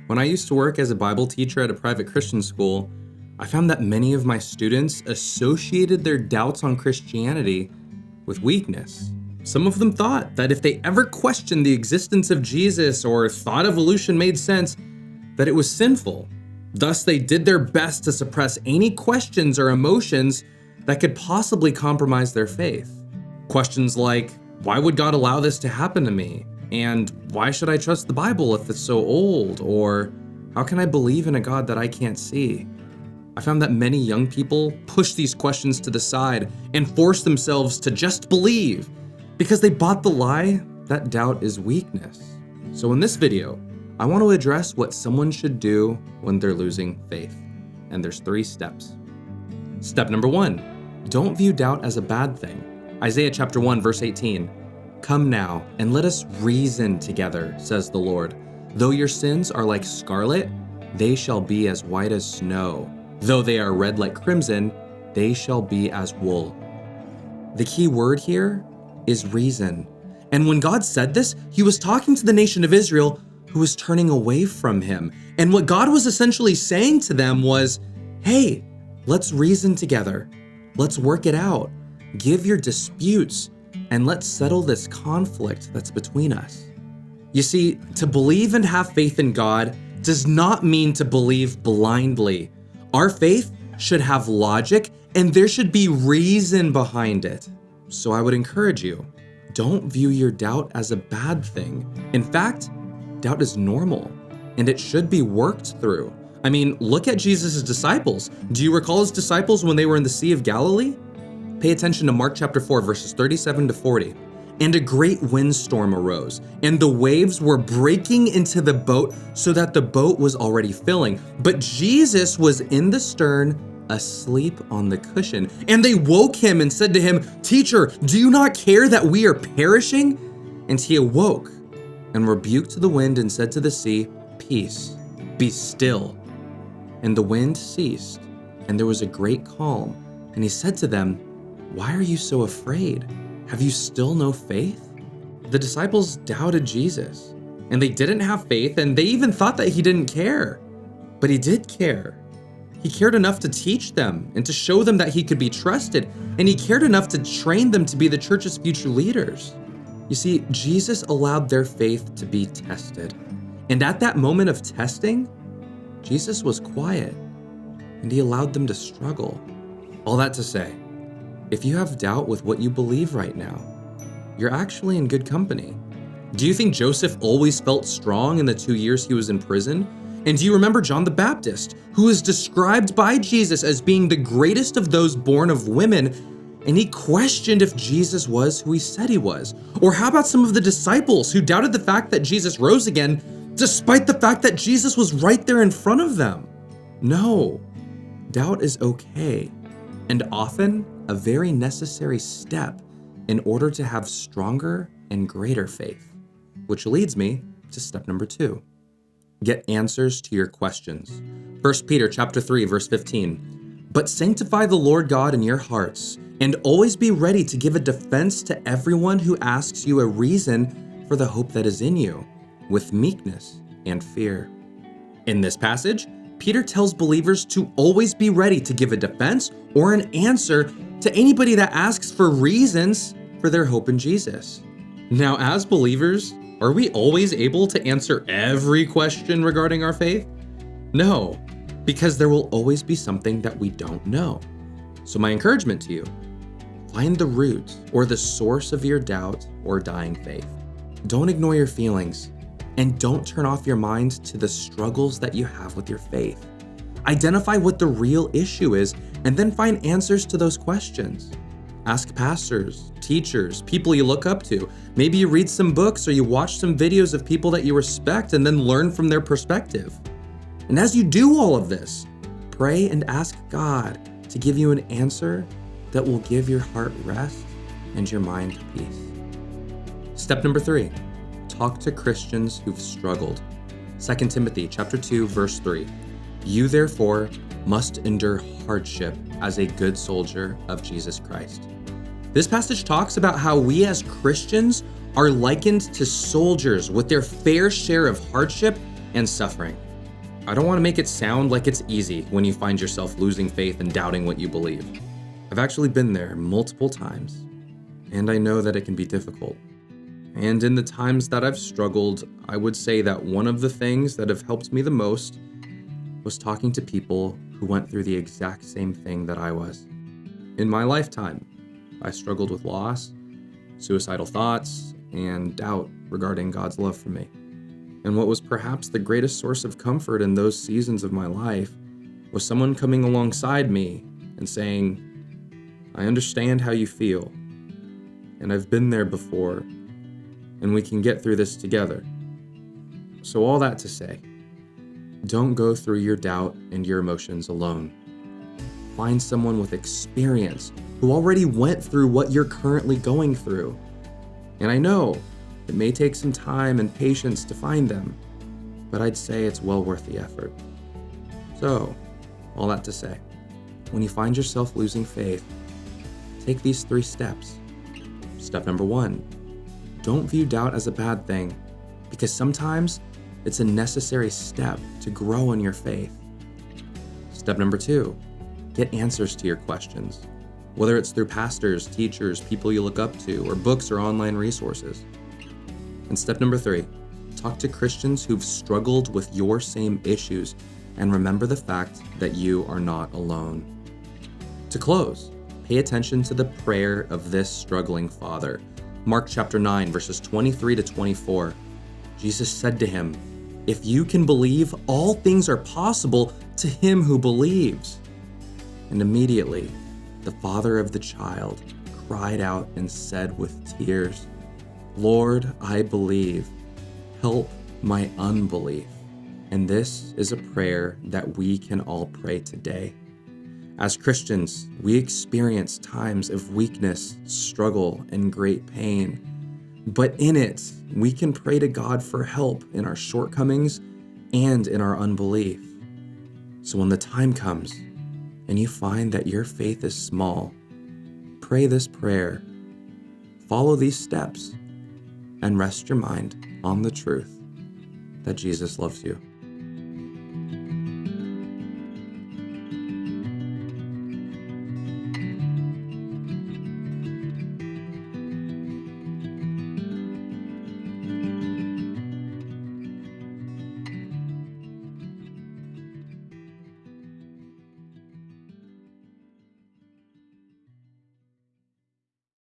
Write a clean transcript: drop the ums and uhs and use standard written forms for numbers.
When I used to work as a Bible teacher at a private Christian school, I found that many of my students associated their doubts on Christianity with weakness. Some of them thought that if they ever questioned the existence of Jesus or thought evolution made sense, that it was sinful. Thus, they did their best to suppress any questions or emotions that could possibly compromise their faith. Questions like, why would God allow this to happen to me? And why should I trust the Bible if it's so old? Or how can I believe in a God that I can't see? I found that many young people push these questions to the side and force themselves to just believe because they bought the lie that doubt is weakness. So in this video, I want to address what someone should do when they're losing faith. And there's 3 steps. Step number 1, don't view doubt as a bad thing. Isaiah chapter 1, verse 18. Come now, and let us reason together, says the Lord. Though your sins are like scarlet, they shall be as white as snow. Though they are red like crimson, they shall be as wool. The key word here is reason. And when God said this, he was talking to the nation of Israel who was turning away from him. And what God was essentially saying to them was, hey, let's reason together. Let's work it out. Give your disputes and let's settle this conflict that's between us. You see, to believe and have faith in God does not mean to believe blindly. Our faith should have logic and there should be reason behind it. So I would encourage you, don't view your doubt as a bad thing. In fact, doubt is normal and it should be worked through. I mean, look at Jesus' disciples. Do you recall his disciples when they were in the Sea of Galilee? Pay attention to Mark chapter 4, verses 37 to 40. And a great windstorm arose, and the waves were breaking into the boat so that the boat was already filling. But Jesus was in the stern, asleep on the cushion. And they woke him and said to him, Teacher, do you not care that we are perishing? And he awoke and rebuked the wind and said to the sea, Peace, be still. And the wind ceased, and there was a great calm. And he said to them, Why are you so afraid? Have you still no faith? The disciples doubted Jesus, and they didn't have faith, and they even thought that he didn't care. But he did care. He cared enough to teach them and to show them that he could be trusted, and he cared enough to train them to be the church's future leaders. You see, Jesus allowed their faith to be tested. And at that moment of testing, Jesus was quiet, and he allowed them to struggle. All that to say, if you have doubt with what you believe right now, you're actually in good company. Do you think Joseph always felt strong in the 2 years he was in prison? And do you remember John the Baptist, who is described by Jesus as being the greatest of those born of women, and he questioned if Jesus was who he said he was? Or how about some of the disciples who doubted the fact that Jesus rose again, despite the fact that Jesus was right there in front of them? No, doubt is okay, and often a very necessary step in order to have stronger and greater faith. Which leads me to step number 2. Get answers to your questions. 1 Peter chapter 3, verse 15. But sanctify the Lord God in your hearts, and always be ready to give a defense to everyone who asks you a reason for the hope that is in you, with meekness and fear. In this passage, Peter tells believers to always be ready to give a defense or an answer to anybody that asks for reasons for their hope in Jesus. Now, as believers, are we always able to answer every question regarding our faith? No, because there will always be something that we don't know. So my encouragement to you, find the root or the source of your doubt or dying faith. Don't ignore your feelings, and don't turn off your mind to the struggles that you have with your faith. Identify what the real issue is, and then find answers to those questions. Ask pastors, teachers, people you look up to. Maybe you read some books or you watch some videos of people that you respect and then learn from their perspective. And as you do all of this, pray and ask God to give you an answer that will give your heart rest and your mind peace. Step number 3, talk to Christians who've struggled. 2 Timothy chapter 2, verse 3. You therefore must endure hardship as a good soldier of Jesus Christ. This passage talks about how we as Christians are likened to soldiers with their fair share of hardship and suffering. I don't want to make it sound like it's easy when you find yourself losing faith and doubting what you believe. I've actually been there multiple times, and I know that it can be difficult. And in the times that I've struggled, I would say that one of the things that have helped me the most was talking to people who went through the exact same thing that I was. In my lifetime, I struggled with loss, suicidal thoughts, and doubt regarding God's love for me. And what was perhaps the greatest source of comfort in those seasons of my life was someone coming alongside me and saying, I understand how you feel, and I've been there before, and we can get through this together. So all that to say, don't go through your doubt and your emotions alone. Find someone with experience who already went through what you're currently going through. And I know it may take some time and patience to find them, but I'd say it's well worth the effort. So, all that to say, when you find yourself losing faith, take these 3 steps. Step number 1, don't view doubt as a bad thing, because sometimes it's a necessary step to grow in your faith. Step number 2, get answers to your questions, whether it's through pastors, teachers, people you look up to, or books or online resources. And step number 3, talk to Christians who've struggled with your same issues, and remember the fact that you are not alone. To close, pay attention to the prayer of this struggling father. Mark chapter 9, verses 23 to 24. Jesus said to him, "If you can believe, all things are possible to him who believes." And immediately, the father of the child cried out and said with tears, "Lord, I believe. Help my unbelief." And this is a prayer that we can all pray today. As Christians, we experience times of weakness, struggle, and great pain. But in it, we can pray to God for help in our shortcomings and in our unbelief. So when the time comes and you find that your faith is small, pray this prayer, follow these steps, and rest your mind on the truth that Jesus loves you.